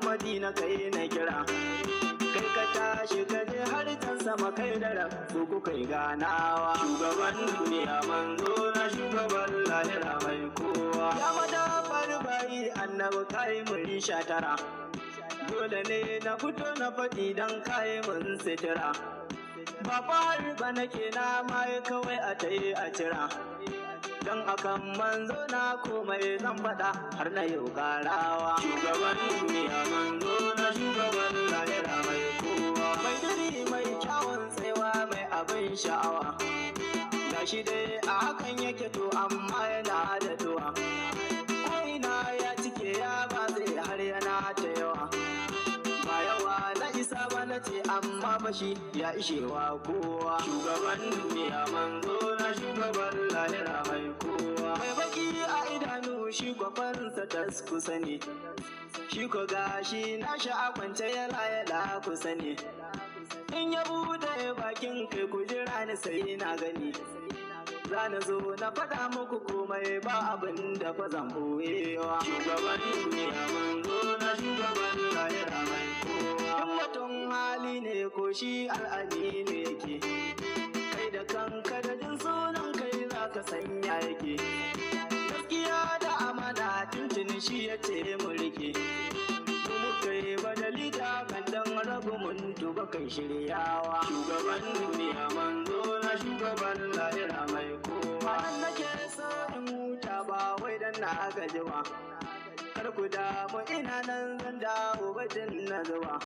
Madina kai na kira, kai ka tashi ka je har can sama kai da rabu ku kai ganawa. Shugaban duniya manzo na shugaban lahira mai kowa, ya madafar bayi annabi kai mun 19. Dole ne na fito na faɗi don kai mun sitira, ba fari ba nake na mai kawai a ta yi a cira. Dan akan manzo na komai zan faɗa har na yau ƙarawa. Shugaban duniya manzo na shugaban lahira mai kowa, mai diri mai kyawun tsayawa mai abin sha'awa. Gashi dai a hakan yake to amma yana da tuwa, ko'ina ya cike ya batse har yana ta yawa. Ba yawa na isa ba na ce amma bashi ya ishewa kowa. Shugaban duniya manzo na shugaban lahira mai kowa, mai baki a idanu shi kwafansa tas kusa ne, shi ko gashi na sha kwance yala kusa ne. In ya bude bakin kai ku jira ni sai na gani, za na zo na faɗa muku komai ba abin da fa zan boyewa. Shugaban duniya manzo na shugaban lahira mai kowa, in mutum hali ne ko shi al'amini yake, kai da kanka da jin sunan kai za ka sanya yake. Gaskiya da amana tuntuni shi ya ce mu rike, muka yi badali da kandan rabu mun tuba kai shiryawa. Shugaban duniya manzo na shugaban lahira mai kowa, nan nake so in huta ba wai dan na gajiwa, kar ku damu ina nan zan dawo bajin na zuwa.